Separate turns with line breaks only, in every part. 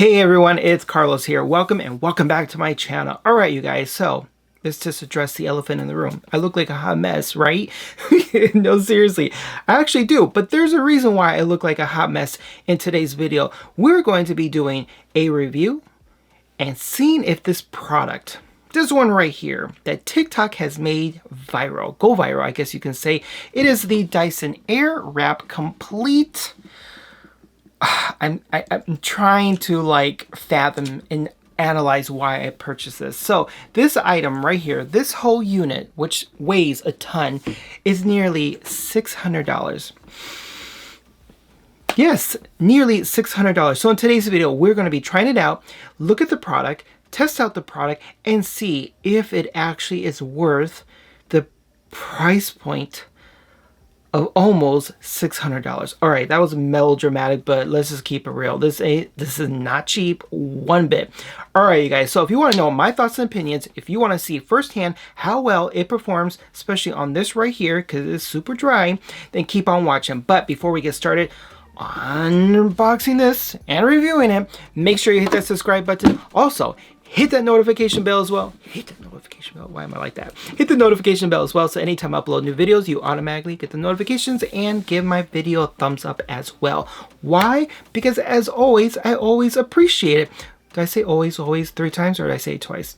Hey everyone, it's Carlos here. Welcome and welcome back to my channel. All right, you guys, so let's just address the elephant in the room. I look like a hot mess, right? No, seriously, I actually do, but there's a reason why I look like a hot mess in today's video. We're going to be doing a review and seeing if this product, this one right here, that TikTok has made viral, go viral, I guess you can say, it is the Dyson Airwrap Complete. I'm trying to like fathom and analyze why I purchased this. So this item right here, this whole unit, which weighs a ton, is nearly $600. Yes, nearly $600. So in today's video, we're going to be trying it out, look at the product, test out the product, and see if it actually is worth the price point of almost $600. All right, that was melodramatic, but let's just keep it real. This is not cheap one bit. All right, you guys, so if you want to know my thoughts and opinions, if you want to see firsthand how well it performs, especially on this right here, because it's super dry, then keep on watching. But before we get started unboxing this and reviewing it, make sure you hit that subscribe button. Also, hit that notification bell as well. Hit the notification bell. Why am I like that? Hit the notification bell as well, so anytime I upload new videos, you automatically get the notifications, and give my video a thumbs up as well. Why? Because as always, I always appreciate it. Did I say always 3 times, or did I say it twice?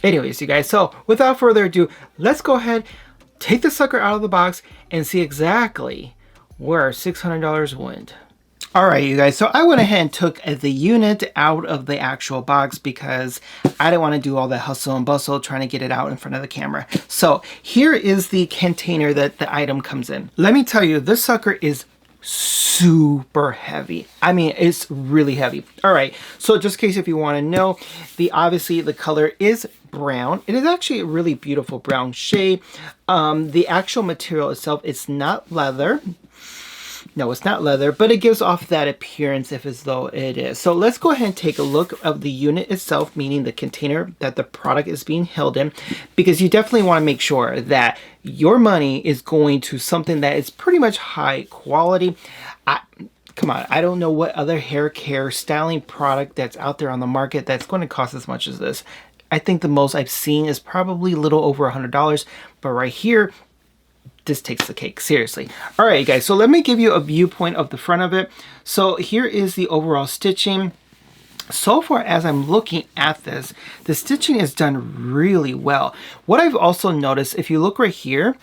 Anyways, you guys, so without further ado, let's go ahead, take the sucker out of the box, and see exactly where $600 went. Alright, you guys, so I went ahead and took the unit out of the actual box because I didn't want to do all that hustle and bustle trying to get it out in front of the camera. So here is the container that the item comes in. Let me tell you, this sucker is super heavy. I mean, it's really heavy. Alright, so just in case if you want to know, obviously the color is brown. It is actually a really beautiful brown shade. The actual material itself is not leather. No, it's not leather, but it gives off that appearance as though it is. So let's go ahead and take a look of the unit itself, meaning the container that the product is being held in, because you definitely want to make sure that your money is going to something that is pretty much high quality. Come on, I don't know what other hair care styling product that's out there on the market that's going to cost as much as this. I think the most I've seen is probably a little over $100, but right here, this takes the cake, seriously. All right, guys, so let me give you a viewpoint of the front of it. So here is the overall stitching. So far as I'm looking at this, the stitching is done really well. What I've also noticed, if you look right here,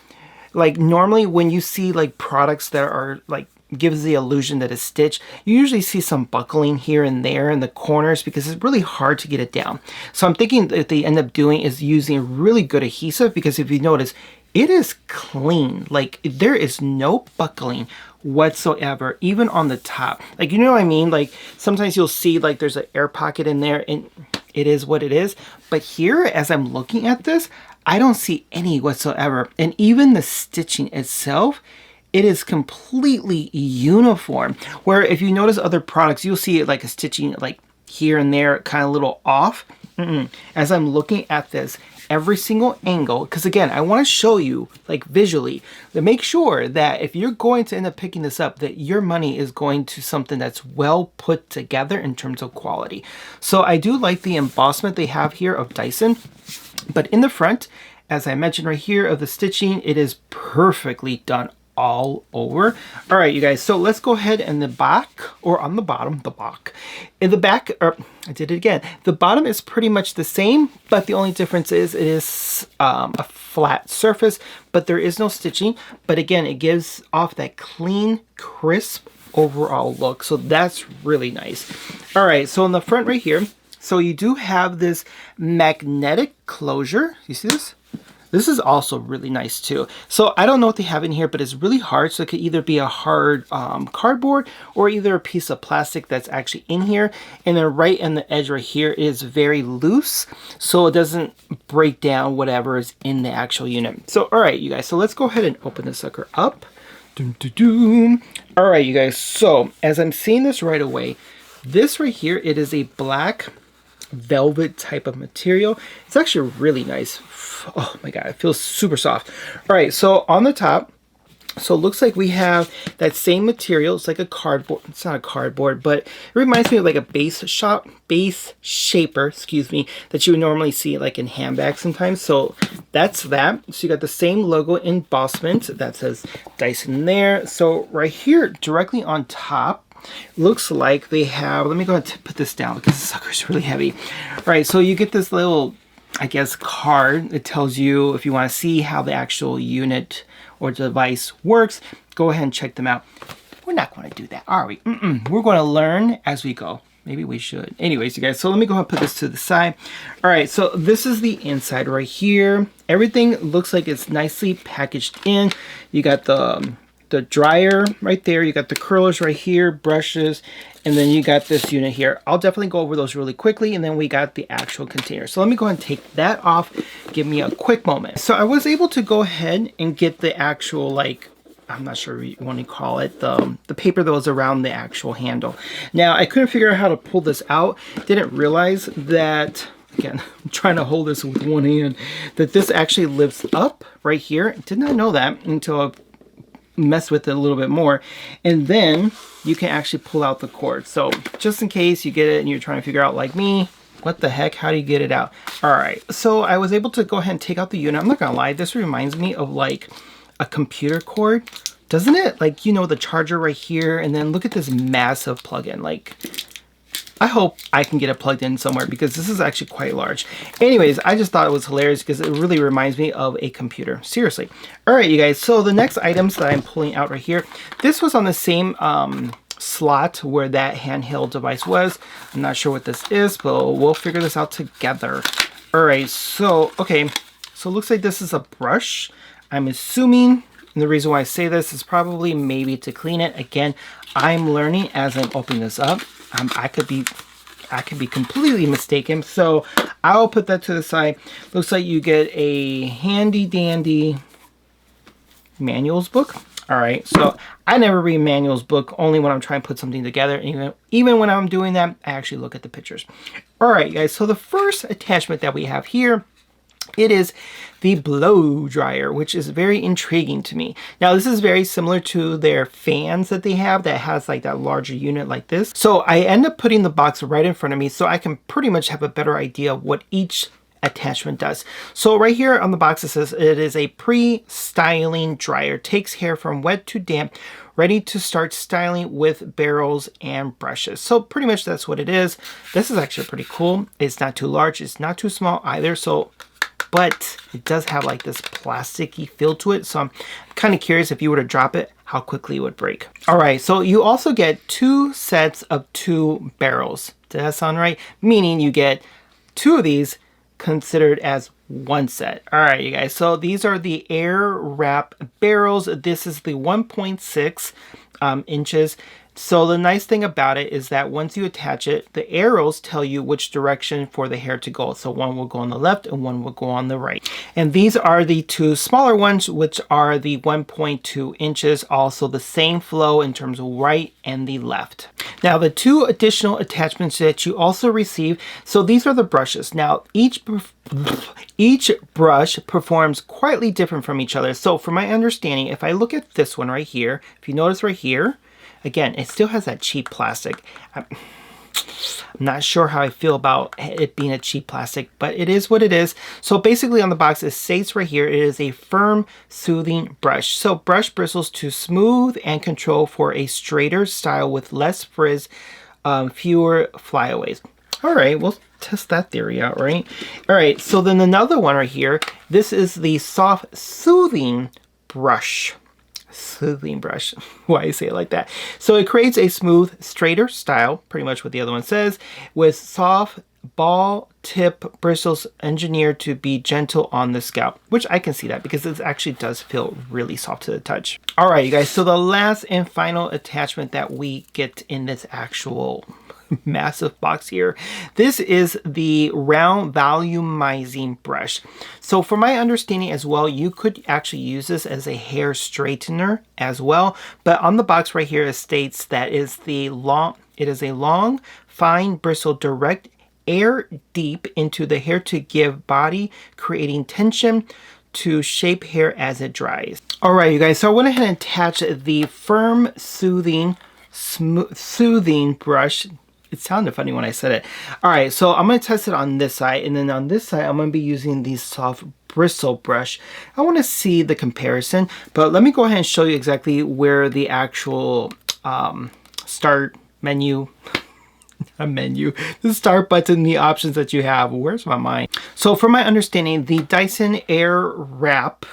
like normally when you see like products that are like gives the illusion that it's stitched, you usually see some buckling here and there in the corners because it's really hard to get it down. So I'm thinking that they end up doing is using really good adhesive, because if you notice, it is clean. Like there is no buckling whatsoever, even on the top. Like, you know what I mean? Like sometimes you'll see like there's an air pocket in there and it is what it is. But here, as I'm looking at this, I don't see any whatsoever. And even the stitching itself, it is completely uniform. Where if you notice other products, you'll see it like a stitching like here and there, kind of a little off. As I'm looking at this, every single angle, because again, I want to show you like visually to make sure that if you're going to end up picking this up, that your money is going to something that's well put together in terms of quality. So I do like the embossment they have here of Dyson, but in the front, as I mentioned right here of the stitching, it is perfectly done all over. All right, you guys, so let's go ahead and the back, or on the bottom, the back. In the back, or I did it again. The bottom is pretty much the same, but the only difference is it is a flat surface, but there is no stitching. But again, it gives off that clean, crisp overall look. So that's really nice. All right, so in the front right here, so you do have this magnetic closure. You see this? This is also really nice too. So I don't know what they have in here, but it's really hard. So it could either be a hard cardboard or either a piece of plastic that's actually in here. And then right in the edge right here is very loose, so it doesn't break down whatever is in the actual unit. So all right, you guys, so let's go ahead and open this sucker up. Doom, doom, doom. All right, you guys, so as I'm seeing this right away, this right here, it is a black velvet type of material. It's actually really nice. Oh my god, it feels super soft. All right, so on the top, So it looks like we have that same material. It's like a cardboard. It's not a cardboard, but it reminds me of like a base shaper, excuse me, that you would normally see like in handbags sometimes. So that's that. So you got the same logo embossment that says Dyson there. So right here, directly on top, looks like they have, let me go ahead and put this down because the sucker's really heavy. All right, so you get this little, I guess, card. It tells you if you want to see how the actual unit or device works, go ahead and check them out. We're not going to do that, are we? We're going to learn as we go. Maybe we should. Anyways, you guys, so let me go ahead and put this to the side. All right, so this is the inside right here. Everything looks like it's nicely packaged in. You got the dryer right there. You got the curlers right here, brushes, and then you got this unit here. I'll definitely go over those really quickly, and then we got the actual container. So let me go ahead and take that off. Give me a quick moment. So I was able to go ahead and get the actual, like, I'm not sure what you want to call it, the paper that was around the actual handle. Now, I couldn't figure out how to pull this out. Didn't realize that, again, I'm trying to hold this with one hand, that this actually lifts up right here. Did not know that until I mess with it a little bit more, and then you can actually pull out the cord. So just in case you get it and you're trying to figure out, like me, what the heck, how do you get it out? All right, so I was able to go ahead and take out the unit. I'm not gonna lie, this reminds me of like a computer cord, doesn't it? Like, you know, the charger right here, and then look at this massive plug-in. Like, I hope I can get it plugged in somewhere because this is actually quite large. Anyways, I just thought it was hilarious because it really reminds me of a computer. Seriously. All right, you guys. So the next items that I'm pulling out right here, this was on the same slot where that handheld device was. I'm not sure what this is, but we'll figure this out together. All right, so, okay. So it looks like this is a brush. I'm assuming, and the reason why I say this is probably maybe to clean it. Again, I'm learning as I'm opening this up. I could be completely mistaken, so I'll put that to the side. Looks like you get a handy dandy manuals book. All right, so I never read manuals book, only when I'm trying to put something together. And even when I'm doing that, I actually look at the pictures. All right, guys, so the first attachment that we have here, it is the blow dryer, which is very intriguing to me. Now, this is very similar to their fans that they have that has like that larger unit like this. So I end up putting the box right in front of me so I can pretty much have a better idea of what each attachment does. So right here on the box it says it is a pre-styling dryer, takes hair from wet to damp, ready to start styling with barrels and brushes. So pretty much that's what it is. This is actually pretty cool. It's not too large, it's not too small either, so but it does have like this plasticky feel to it. So I'm kind of curious if you were to drop it, how quickly it would break. All right, so you also get 2 sets of 2 barrels. Does that sound right? Meaning you get 2 of these considered as 1 set. All right, you guys, so these are the Airwrap barrels. This is the 1.6 inches. So the nice thing about it is that once you attach it, the arrows tell you which direction for the hair to go. So one will go on the left and one will go on the right. And these are the 2 smaller ones, which are the 1.2 inches. Also the same flow in terms of right and the left. Now the 2 additional attachments that you also receive, so these are the brushes. Now each brush performs quietly different from each other. So from my understanding, if I look at this one right here, if you notice right here, again, it still has that cheap plastic. I'm not sure how I feel about it being a cheap plastic, but it is what it is. So basically on the box, it states right here, it is a firm, soothing brush. So brush bristles to smooth and control for a straighter style with less frizz, fewer flyaways. All right, we'll test that theory out, right? All right, so then another one right here, this is the soft, soothing brush. Soothing brush, why I say it like that. So it creates a smooth, straighter style, pretty much what the other one says, with soft ball tip bristles engineered to be gentle on the scalp, which I can see that because this actually does feel really soft to the touch. All right, you guys, so the last and final attachment that we get in this actual massive box here, this is the round volumizing brush. So from my understanding as well, you could actually use this as a hair straightener as well, but on the box right here it states that it is a long fine bristle direct air deep into the hair to give body, creating tension to shape hair as it dries. All right, you guys, so I went ahead and attached the firm, soothing brush. It sounded funny when I said it. All right, so I'm going to test it on this side, and then on this side, I'm going to be using the soft bristle brush. I want to see the comparison, but let me go ahead and show you exactly where the actual start menu, the start button, the options that you have. Where's my mind? So from my understanding, the Dyson Airwrap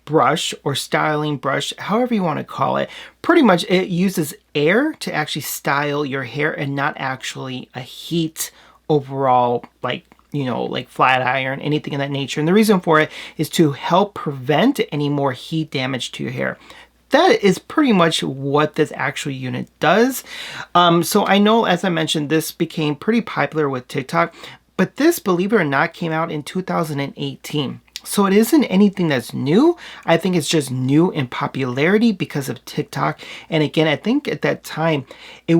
brush or styling brush, however you want to call it, pretty much it uses air to actually style your hair and not actually a heat overall, like, you know, like flat iron, anything of that nature. And the reason for it is to help prevent any more heat damage to your hair. That is pretty much what this actual unit does. So I know, as I mentioned, this became pretty popular with TikTok, but this, believe it or not, came out in 2018. So it isn't anything that's new. I think it's just new in popularity because of TikTok. And again, I think at that time it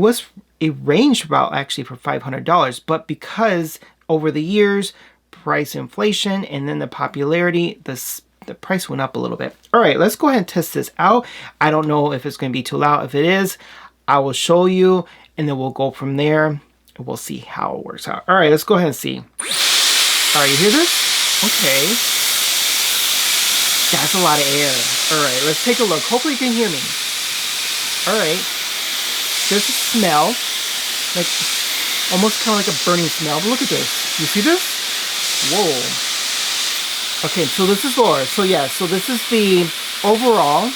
ranged about actually for $500, but because over the years, price inflation and then the popularity, the price went up a little bit. All right, let's go ahead and test this out. I don't know if it's going to be too loud. If it is, I will show you and then we'll go from there and we'll see how it works out. All right, let's go ahead and see. All right, you hear this? Okay. That's a lot of air. All right, let's take a look. Hopefully you can hear me. All right. There's a smell, like almost kind of like a burning smell. But look at this. You see this? Whoa. Okay, so this is lower. So yeah, so this is the overall.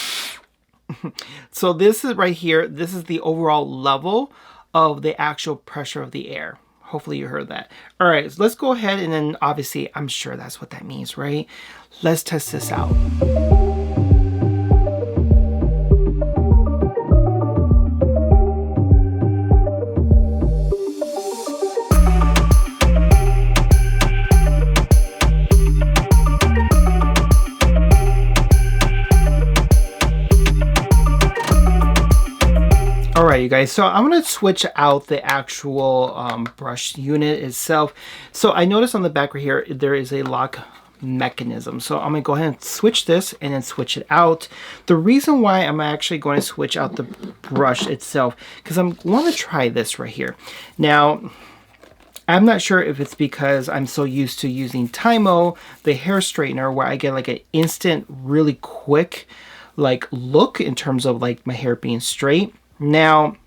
So this is right here. This is the overall level of the actual pressure of the air. Hopefully you heard that. All right, so let's go ahead and then obviously I'm sure that's what that means, right? Let's test this out. All right, you guys, so I'm going to switch out the actual brush unit itself. So I noticed on the back right here, there is a lock mechanism. So I'm going to go ahead and switch this and then switch it out. The reason why I'm actually going to switch out the brush itself, because I want to try this right here. Now, I'm not sure if it's because I'm so used to using Tymo, the hair straightener, where I get like an instant, really quick like look in terms of like my hair being straight. Now,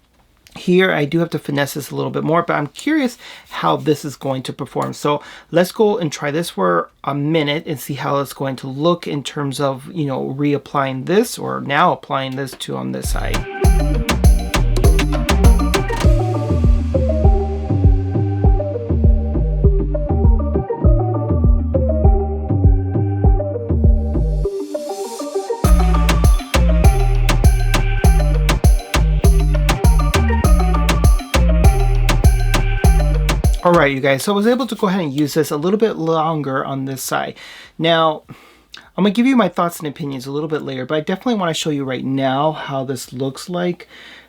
here I do have to finesse this a little bit more, but I'm curious how this is going to perform. So let's go and try this for a minute and see how it's going to look in terms of, you know, reapplying this or now applying this to on this side. All right, you guys, so I was able to go ahead and use this a little bit longer on this side. Now, I'm gonna give you my thoughts and opinions a little bit later, but I definitely wanna show you right now how this looks like.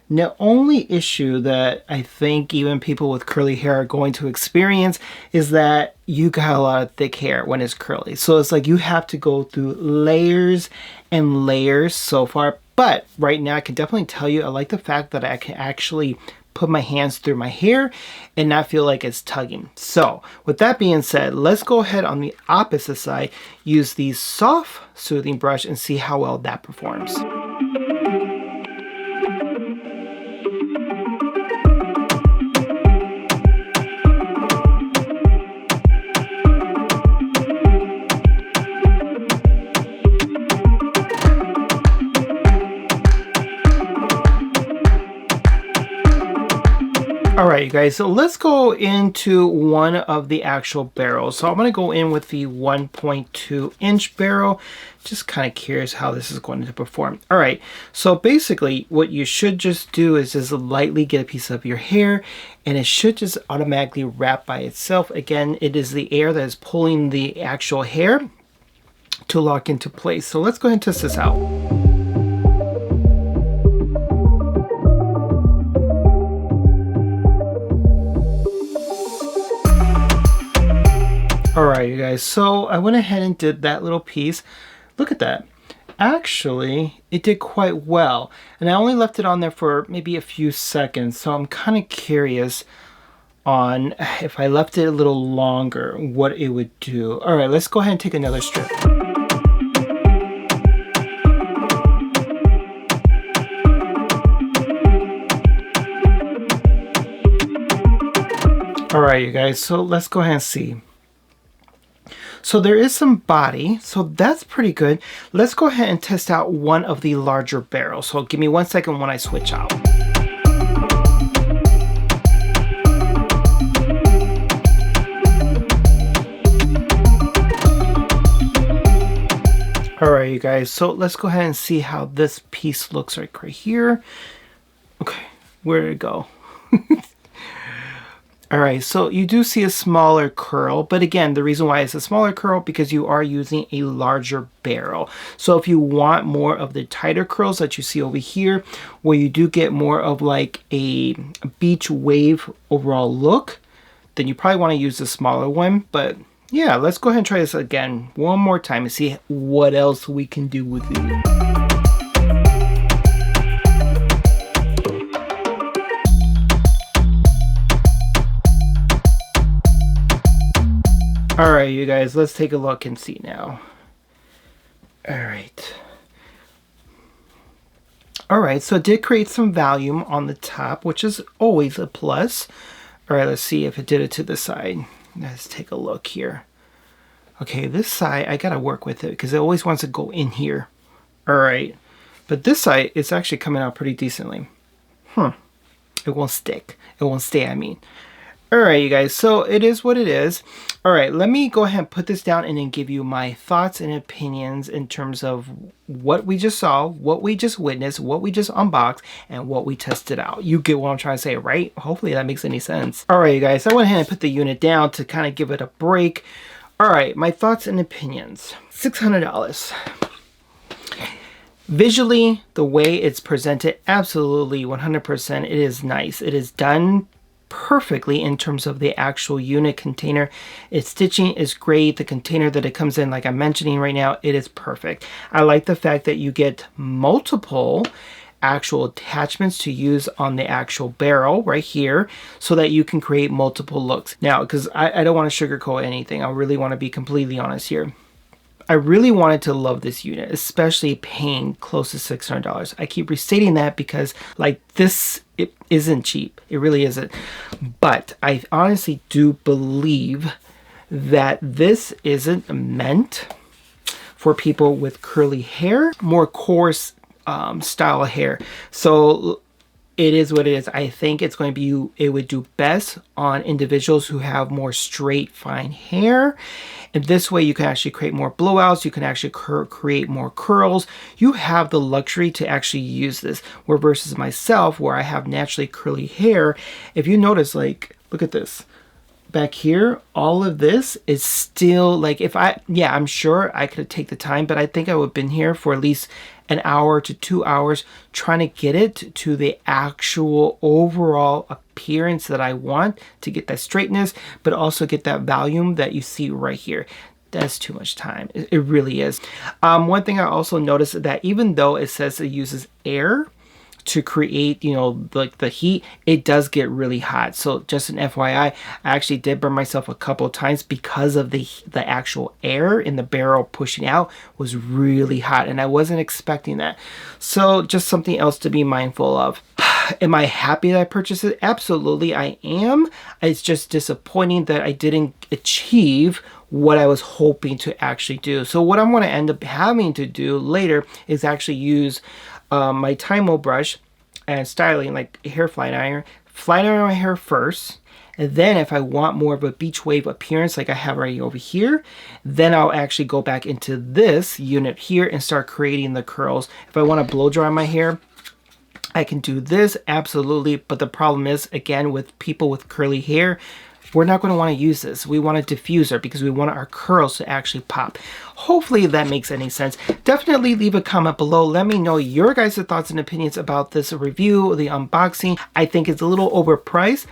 The only issue that I think even people with curly hair are going to experience is that you got a lot of thick hair when it's curly. So it's like you have to go through layers and layers so far. But right now I can definitely tell you, I like the fact that I can actually put my hands through my hair and not feel like it's tugging. So with that being said, let's go ahead on the opposite side, use the soft soothing brush and see how well that performs. All right, you guys, so let's go into one of the actual barrels. So I'm going to go in with the 1.2 inch barrel. Just kind of curious how this is going to perform. All right, so basically what you should just do is just lightly get a piece of your hair and it should just automatically wrap by itself. Again, it is the air that is pulling the actual hair to lock into place. So let's go ahead and test this out. All right, you guys, so I went ahead and did that little piece. Look at that. Actually, it did quite well. And I only left it on there for maybe a few seconds. So I'm kind of curious on if I left it a little longer, what it would do. All right, let's go ahead and take another strip. All right, you guys, so let's go ahead and see. So there is some body, so that's pretty good. Let's go ahead and test out one of the larger barrels. So give me 1 second when I switch out. All right, you guys, so let's go ahead and see how this piece looks like right here. Okay, where did it go? All right, so you do see a smaller curl, but again, the reason why it's a smaller curl because you are using a larger barrel. So if you want more of the tighter curls that you see over here, where you do get more of like a beach wave overall look, then you probably want to use the smaller one. But yeah, let's go ahead and try this again one more time and see what else we can do with it. All right, you guys, let's take a look and see now. All right. All right, so it did create some volume on the top, which is always a plus. All right, let's see if it did it to the side. Let's take a look here. Okay, this side, I gotta work with it because it always wants to go in here. All right, but this side, it's actually coming out pretty decently. It won't stick. It won't stay, I mean. All right, you guys, so it is what it is. All right, let me go ahead and put this down and then give you my thoughts and opinions in terms of what we just saw, what we just witnessed, what we just unboxed, and what we tested out. You get what I'm trying to say, right? Hopefully that makes any sense. All right, you guys, I went ahead and put the unit down to kind of give it a break. All right, my thoughts and opinions. $600. Visually, the way it's presented, absolutely 100%, it is nice. It is done perfectly in terms of the actual unit container. Its stitching is great. The container that it comes in, like I'm mentioning right now, it is perfect. I like the fact that you get multiple actual attachments to use on the actual barrel right here so that you can create multiple looks. Now, because I don't want to sugarcoat anything, I really want to be completely honest here. I really wanted to love this unit, especially paying close to $600. I keep restating that because like this, it isn't cheap. It really isn't. But I honestly do believe that this isn't meant for people with curly hair, more coarse style hair. So it is what it is. I think it's going to be, it would do best on individuals who have more straight, fine hair. And this way you can actually create more blowouts. You can actually create more curls. You have the luxury to actually use this. Where versus myself, where I have naturally curly hair, if you notice, like, look at this. Back here, all of this is still like, if I, yeah, I'm sure I could take the time, but I think I would have been here for at least an hour to 2 hours trying to get it to the actual overall appearance that I want to get that straightness, but also get that volume that you see right here. That's too much time. It really is. One thing I also noticed that even though it says it uses air to create, you know, like the heat, it does get really hot. So just an FYI, I actually did burn myself a couple of times because of the actual air in the barrel pushing out was really hot, and I wasn't expecting that. So just something else to be mindful of. Am I happy that I purchased it? Absolutely, I am. It's just disappointing that I didn't achieve what I was hoping to actually do. So what I'm going to end up having to do later is actually use my Tymo brush and styling, like hair flat iron my hair first, and then if I want more of a beach wave appearance like I have right over here, then I'll actually go back into this unit here and start creating the curls. If I want to blow dry my hair, I can do this, absolutely, but the problem is, again, with people with curly hair, we're not going to want to use this. We want a diffuser because we want our curls to actually pop. Hopefully that makes any sense. Definitely leave a comment below. Let me know your guys' thoughts and opinions about this review, the unboxing. I think it's a little overpriced.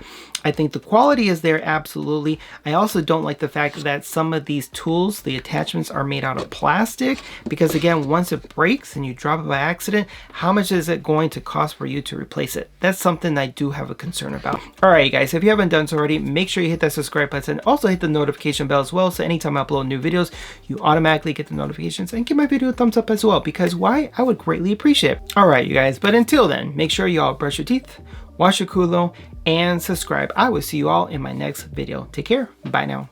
I think the quality is there, absolutely. I also don't like the fact that some of these tools, the attachments, are made out of plastic, because again, once it breaks and you drop it by accident, how much is it going to cost for you to replace it? That's something I do have a concern about. All right, guys, if you haven't done so already, make sure you hit that subscribe button. Also hit the notification bell as well, so anytime I upload new videos, you automatically get the notifications, and give my video a thumbs up as well, because why? I would greatly appreciate it. All right, you guys, but until then, make sure you all brush your teeth, wash your culo, and subscribe. I will see you all in my next video. Take care. Bye now.